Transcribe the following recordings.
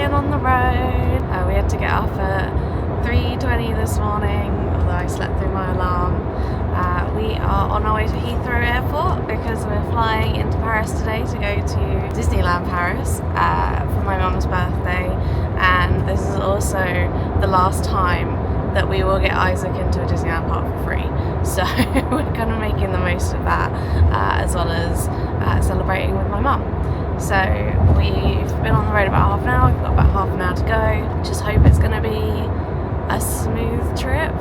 been on the road. We had to get up at 3:20 this morning, although I slept through my alarm. We are on our way to Heathrow Airport because we're flying into Paris today to go to Disneyland Paris for my mum's birthday, and this is also the last time that we will get Isaac into a Disneyland park for free, so we're kind of making the most of that, as well as celebrating with my mum. So we've been on the road about half an hour, we've got about half an hour to go. Just hope it's going to be a smooth trip.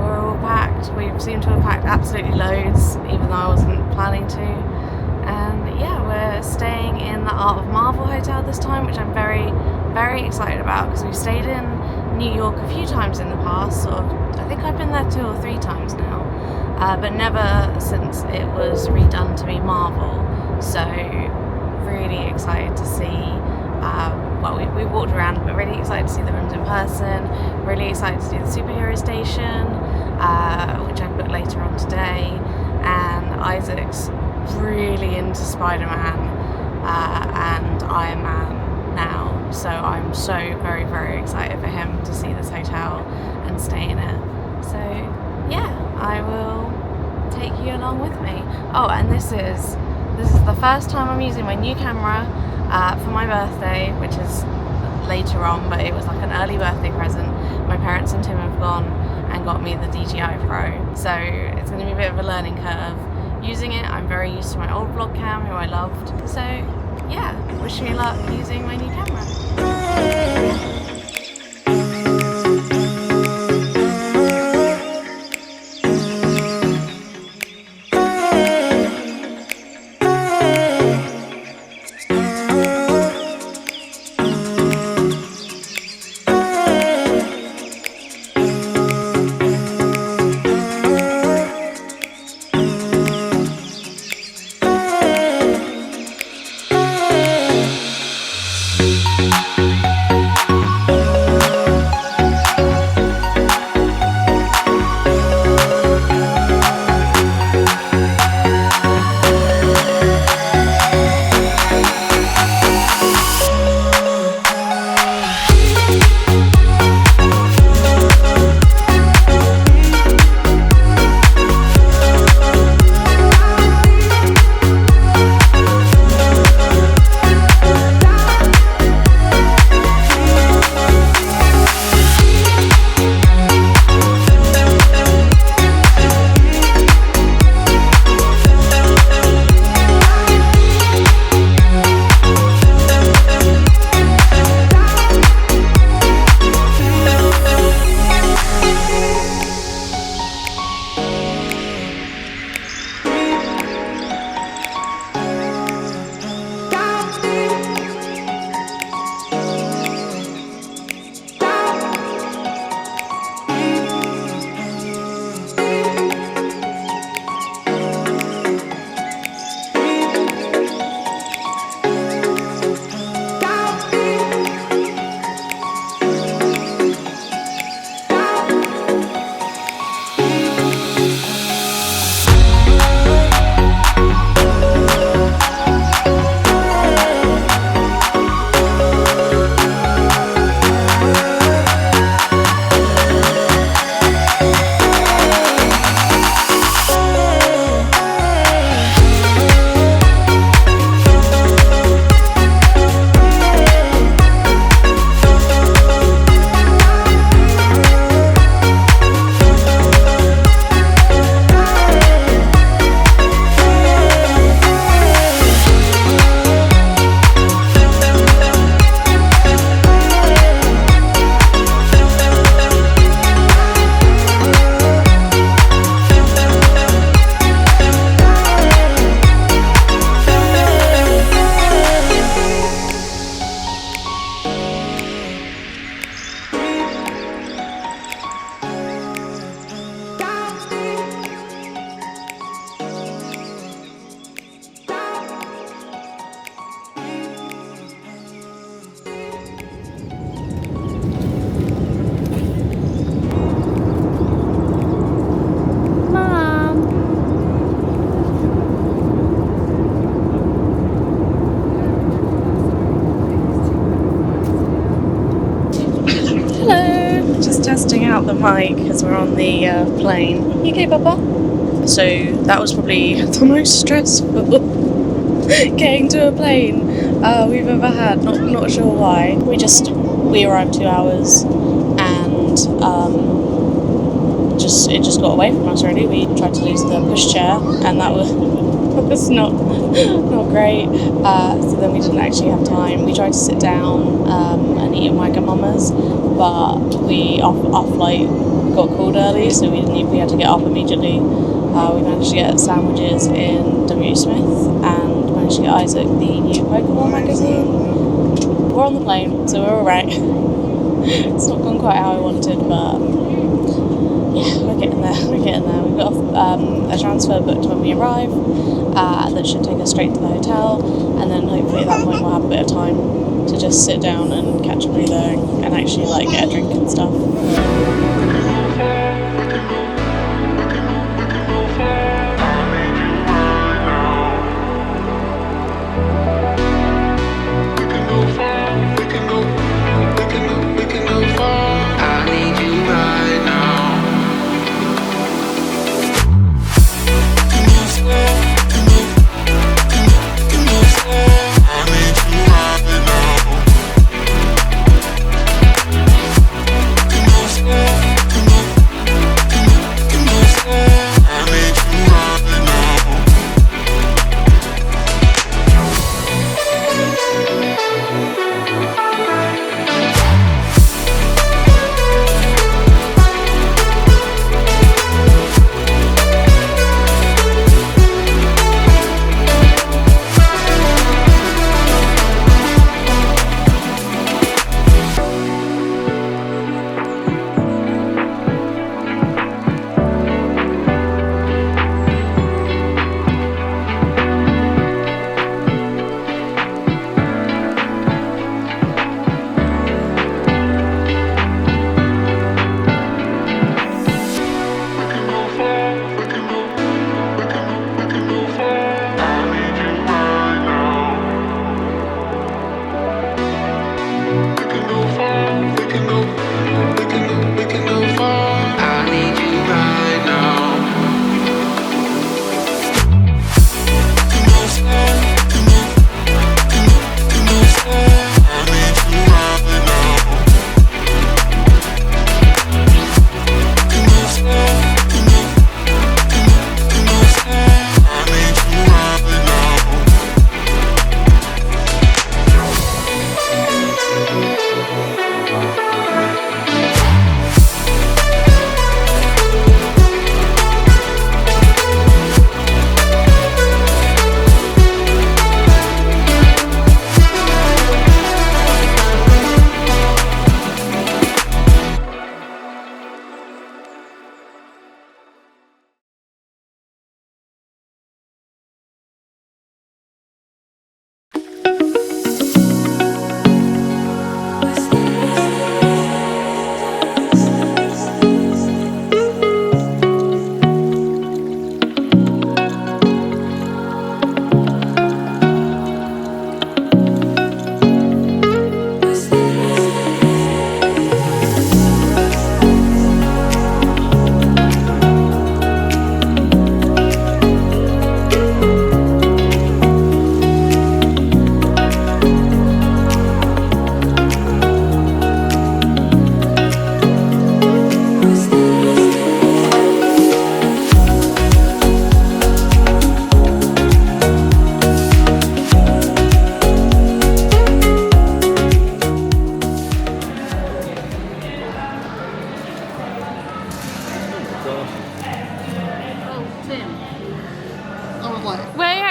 We're all packed. We seem to have packed absolutely loads, even though I wasn't planning to. And yeah, we're staying in the Art of Marvel Hotel this time, which I'm very, very excited about, because we've stayed in New York a few times in the past. I think I've been there 2 or 3 times now, but never since it was redone to be Marvel. So really excited to see. Well, we walked around, but really excited to see the rooms in person. Really excited to do the superhero station, which I booked later on today. And Isaac's really into Spider-Man and Iron Man now, so I'm so very, very excited for him to see this hotel and stay in it. So yeah, I will take you along with me. Oh, and this is the first time I'm using my new camera for my birthday, which is later on, but it was like an early birthday present. My parents and Tim have gone and got me the DJI Pro, so it's going to be a bit of a learning curve using it. I'm very used to my old vlog cam, who I loved, so yeah, wish me luck using my new camera. testing out the mic because we're on the plane. You okay, Papa? So that was probably the most stressful getting to a plane we've ever had. Not sure why. We arrived 2 hours and it just got away from us really. We tried to use the pushchair and that was not great. So then we didn't actually have time. We tried to sit down and eat at Wagamama's, but our flight got called early, so we had to get up immediately. We managed to get sandwiches in W. Smith and managed to get Isaac the new Pokemon magazine. We're on the plane, so we're alright. It's not gone quite how I wanted, but yeah, we're getting there. We've got a transfer booked when we arrive that should take us straight to the hotel, and then hopefully at that point we'll have a bit of time to just sit down and catch a breather and actually like get a drink and stuff.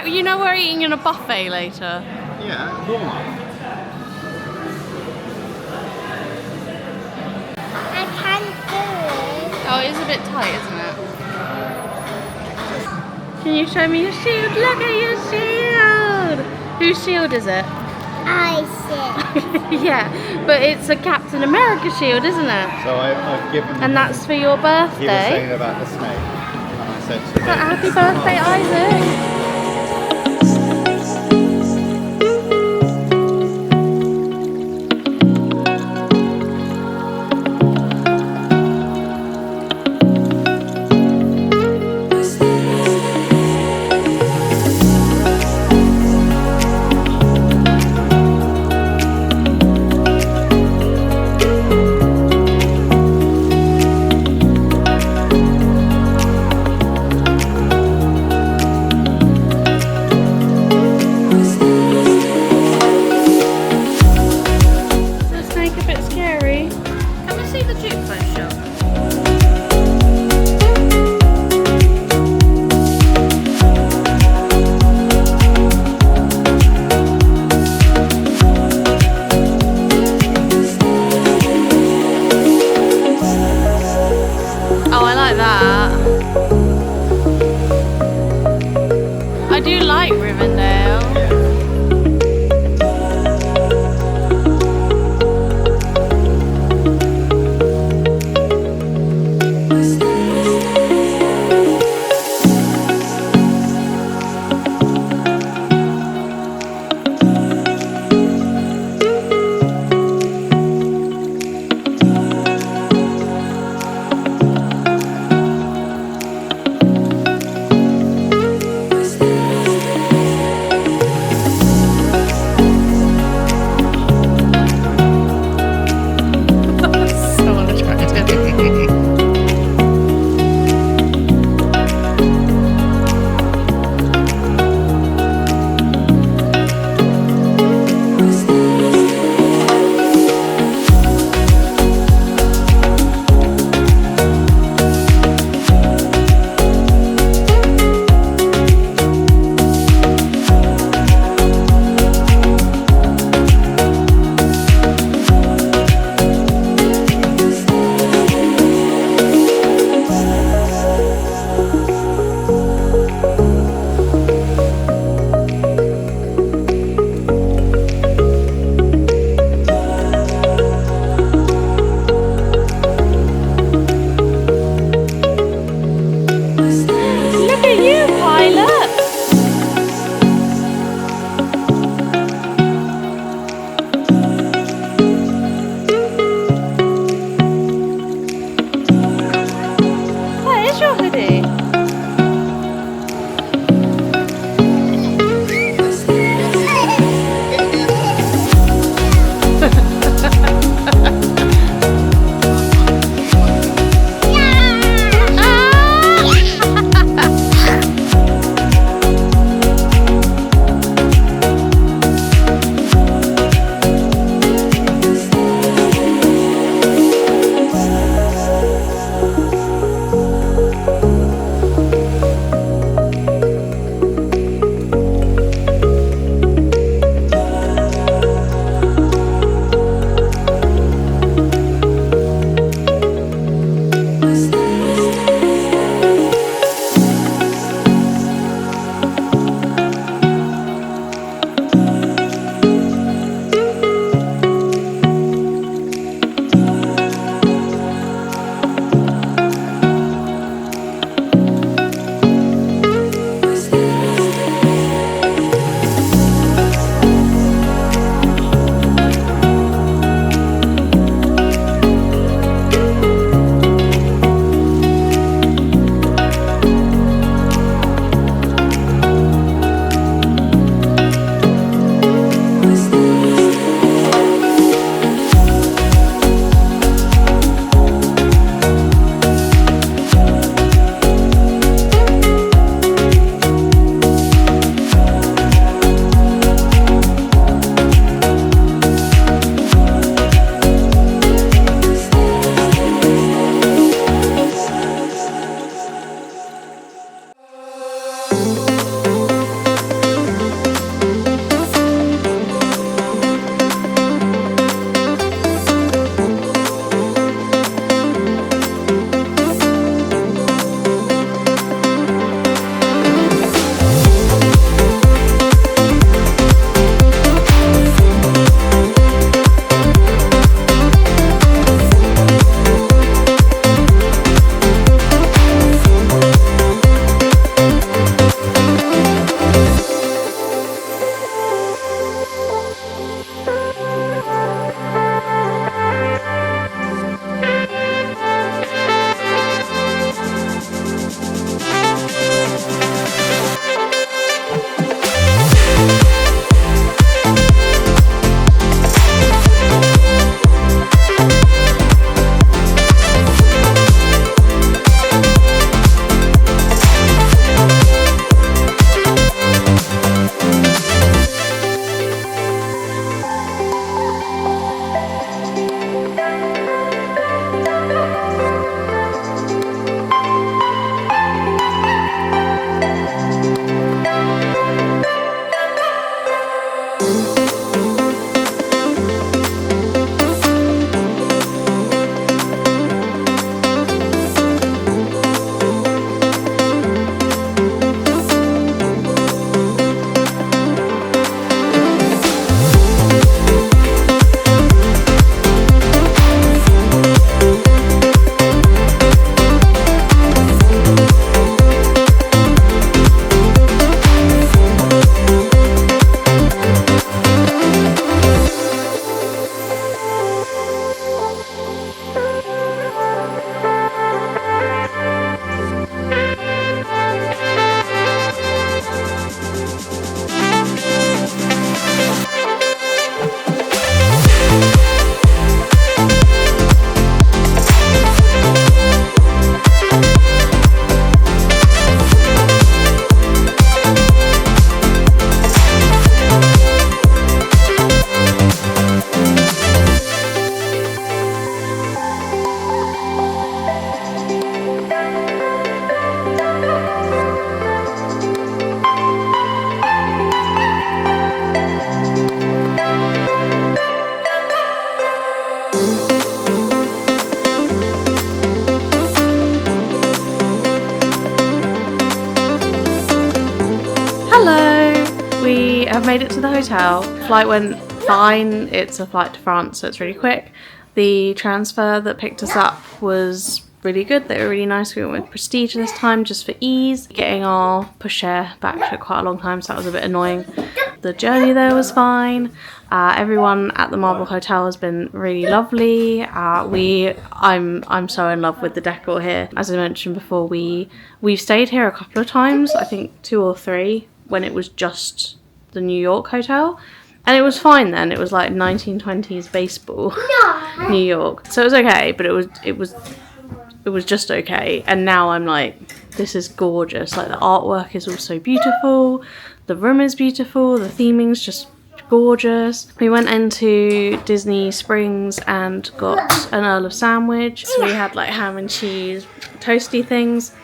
You know we're eating in a buffet later? Yeah, Walmart. I can't do it. Oh, it is a bit tight, isn't it? Can you show me your shield? Look at your shield! Whose shield is it? I see. Yeah, but it's a Captain America shield, isn't it? So I've given. And that's for your birthday. He was saying about the snake, and I said to him, Happy birthday, Isaac! I've made it to the hotel. Flight went fine. It's a flight to France, so it's really quick. The transfer that picked us up was really good. They were really nice. We went with Prestige this time just for ease. Getting our pushchair back took quite a long time, so that was a bit annoying. The journey there was fine. Everyone at the Marble Hotel has been really lovely. I'm so in love with the decor here. As I mentioned before, we've stayed here a couple of times, I think 2 or 3, when it was just the New York hotel. And it was fine then. It was like 1920s baseball, New York. So it was okay, but it was just okay. And now I'm like, this is gorgeous. Like the artwork is also beautiful. The room is beautiful. The theming's just gorgeous. We went into Disney Springs and got an Earl of Sandwich. So we had like ham and cheese, toasty things.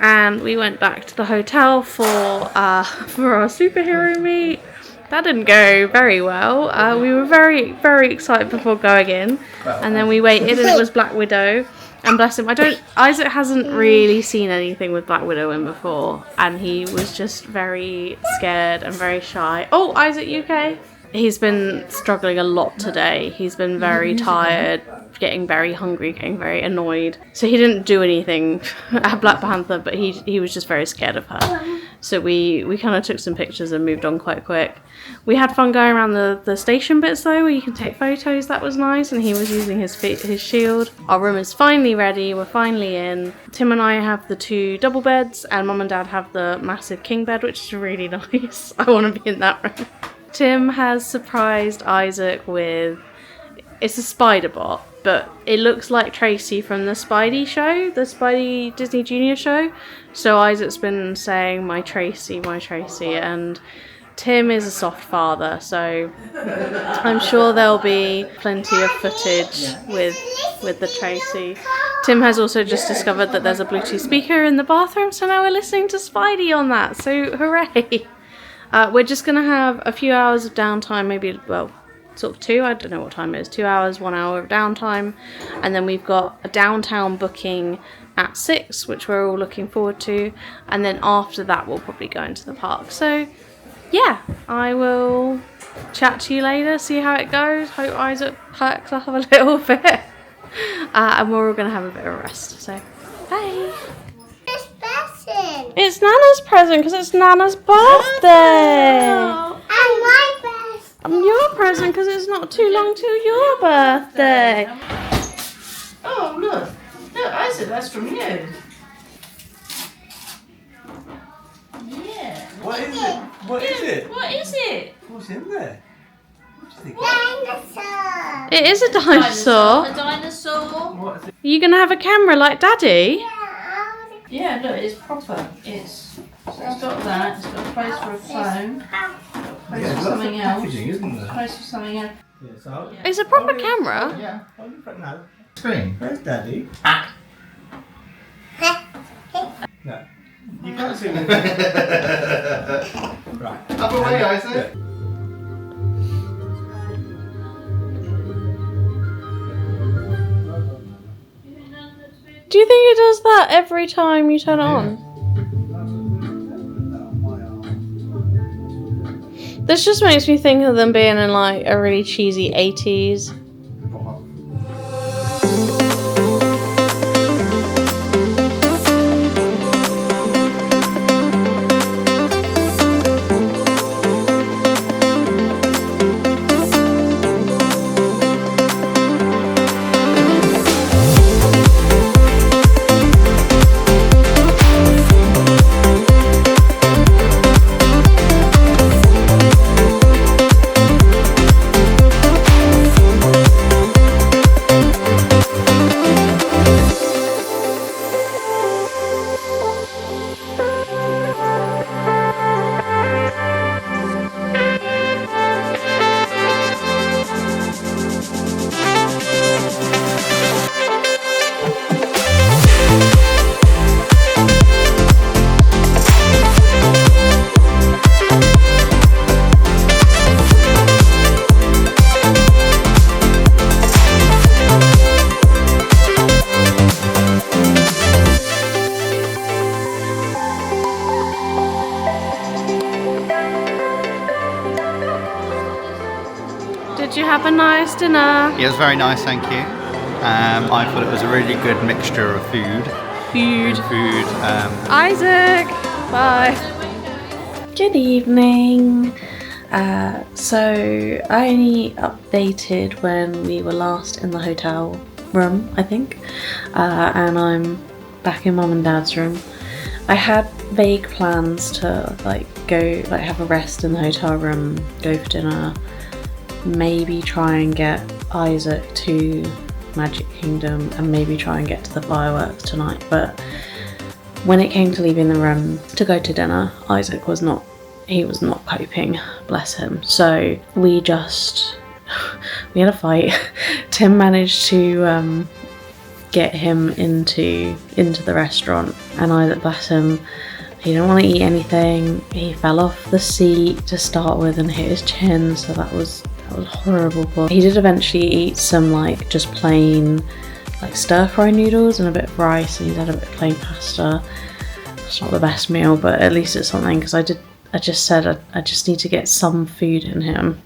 And we went back to the hotel for our superhero meet. That didn't go very well. We were very, very excited before going in. And then we waited and it was Black Widow. And bless him, Isaac hasn't really seen anything with Black Widow in before. And he was just very scared and very shy. Oh, Isaac, you okay? He's been struggling a lot today. He's been very tired, getting very hungry, getting very annoyed. So he didn't do anything at Black Panther, but he was just very scared of her. So we kind of took some pictures and moved on quite quick. We had fun going around the station bits though, where you can take photos. That was nice, and he was using his shield. Our room is finally ready. We're finally in. Tim and I have the 2 double beds, and Mum and Dad have the massive king bed, which is really nice. I want to be in that room. Tim has surprised Isaac with, it's a spider bot, but it looks like Tracy from the Spidey show, the Spidey Disney Junior show. So Isaac's been saying, my Tracy, and Tim is a soft father, so I'm sure there'll be plenty of footage with the Tracy. Tim has also just discovered that there's a Bluetooth speaker in the bathroom, so now we're listening to Spidey on that, so hooray! We're just going to have a few hours of downtime, maybe, well, sort of 2, I don't know what time it is, 2 hours, 1 hour of downtime, and then we've got a downtown booking at 6, which we're all looking forward to, and then after that we'll probably go into the park. So yeah, I will chat to you later, see how it goes. Hope Isaac perks up a little bit, and we're all going to have a bit of a rest, so bye. It's Nana's present because it's Nana's birthday. And my best. And your present because it's not too long till your birthday. Oh, look, Isaac, that's from you. Yeah. What is it? What is it? What is it? What's in there? Dinosaur. It is a dinosaur. A dinosaur. What is it? Are you going to have a camera like Daddy? Yeah, look, it's proper. It's got that. It's got a place for a phone. Place for something else. Packaging, isn't there? Place for something else. Yeah, so. It's a proper camera. Yeah. Hold your front now. Screen. Where's Daddy? No. You can't see me. Right. Up away, Isaac. Do you think it does that every time you turn it on? This just makes me think of them being in like a really cheesy 80s. Did you have a nice dinner? It was very nice, thank you. I thought it was a really good mixture of food. Isaac! Bye. Good evening. So I only updated when we were last in the hotel room, I think. And I'm back in Mum and Dad's room. I had vague plans to go have a rest in the hotel room, go for dinner, maybe try and get Isaac to Magic Kingdom and maybe try and get to the fireworks tonight. But when it came to leaving the room to go to dinner, Isaac was not coping, bless him. So we had a fight. Tim managed to get him into the restaurant, and Isaac, bless him, he didn't want to eat anything. He fell off the seat to start with and hit his chin, so that was horrible. But he did eventually eat some just plain stir-fry noodles and a bit of rice, and he's had a bit of plain pasta. It's not the best meal, but at least it's something, because I just said I just need to get some food in him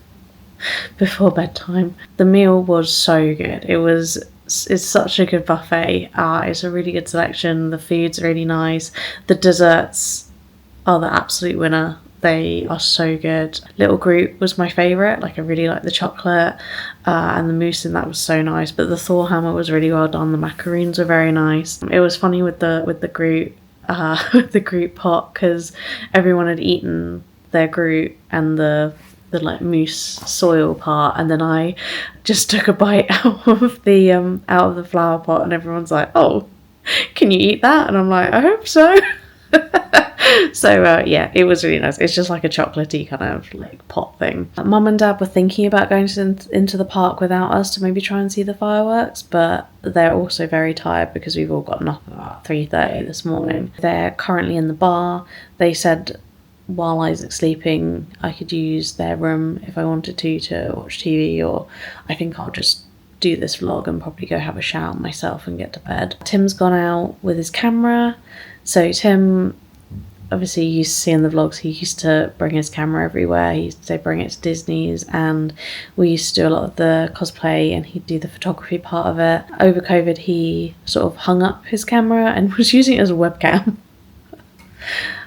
before bedtime. The meal was so good. It's such a good buffet. It's a really good selection. The food's really nice. The desserts are the absolute winner. They are so good. Little Groot was my favourite. I really like the chocolate, and the mousse in that was so nice. But the Thor hammer was really well done. The macaroons were very nice. It was funny with the Groot, with the Groot pot, because everyone had eaten their Groot and the mousse soil part, and then I just took a bite out of the flower pot, and everyone's like, "Oh, can you eat that?" And I'm like, "I hope so." So yeah, it was really nice. It's just like a chocolatey kind of pot thing. Mum and Dad were thinking about going into the park without us to maybe try and see the fireworks, but they're also very tired because we've all gotten up about 3:30 this morning. They're currently in the bar. They said while Isaac's sleeping, I could use their room if I wanted to watch TV, or I think I'll just do this vlog and probably go have a shower myself and get to bed. Tim's gone out with his camera. So Tim, obviously you used to see in the vlogs, he used to bring his camera everywhere. He used to say bring it to Disney's, and we used to do a lot of the cosplay and he'd do the photography part of it. Over COVID he sort of hung up his camera and was using it as a webcam.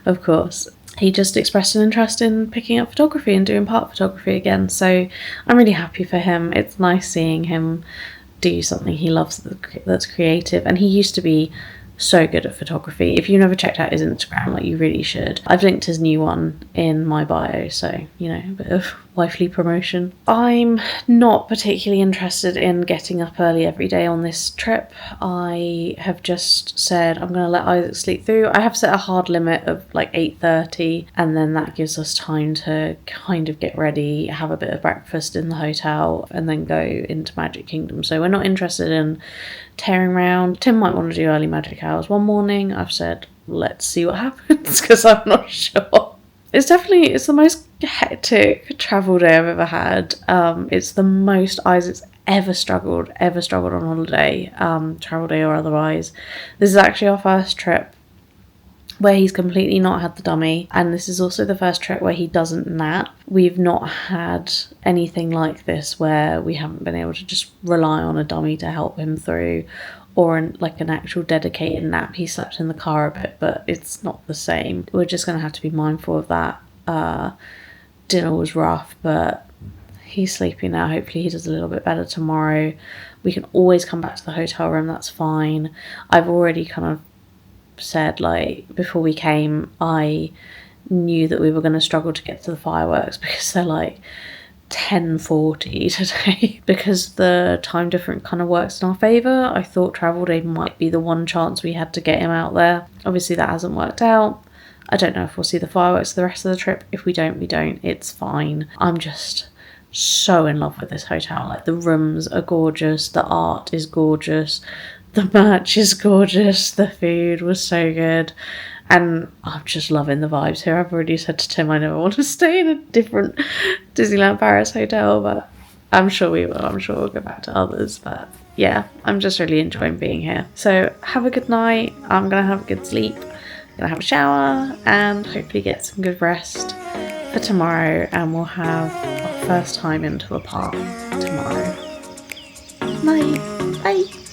Of course. He just expressed an interest in picking up photography and doing part photography again. So I'm really happy for him. It's nice seeing him do something he loves that's creative. And he used to be so good at photography. If you've never checked out his Instagram, you really should. I've linked his new one in my bio, so a bit of wifely promotion. I'm not particularly interested in getting up early every day on this trip. I have just said I'm going to let Isaac sleep through. I have set a hard limit of 8:30, and then that gives us time to kind of get ready, have a bit of breakfast in the hotel, and then go into Magic Kingdom. So we're not interested in tearing around. Tim might want to do early magic hours one morning. I've said let's see what happens, because I'm not sure. It's the most hectic travel day I've ever had. It's the most Isaac's ever struggled on holiday, travel day or otherwise. This is actually our first trip where he's completely not had the dummy, and this is also the first trip where he doesn't nap. We've not had anything like this where we haven't been able to just rely on a dummy to help him through, or an actual dedicated nap. He slept in the car a bit, but it's not the same. We're just going to have to be mindful of that. Dinner was rough, but he's sleeping now. Hopefully he does a little bit better tomorrow. We can always come back to the hotel room, that's fine. I've already kind of said, before we came, I knew that we were going to struggle to get to the fireworks because they're 10:40 today. Because the time difference kind of works in our favour, I thought travel day might be the one chance we had to get him out there. Obviously that hasn't worked out. I don't know if we'll see the fireworks the rest of the trip. If we don't, we don't. It's fine. I'm just so in love with this hotel. The rooms are gorgeous, the art is gorgeous, the merch is gorgeous, the food was so good, and I'm just loving the vibes here. I've already said to Tim I never want to stay in a different Disneyland Paris hotel, but I'm sure we will. I'm sure we'll go back to others, but yeah, I'm just really enjoying being here. So have a good night. I'm gonna have a good sleep, gonna have a shower, and hopefully get some good rest for tomorrow, and we'll have first time into a park tomorrow. Bye. Bye.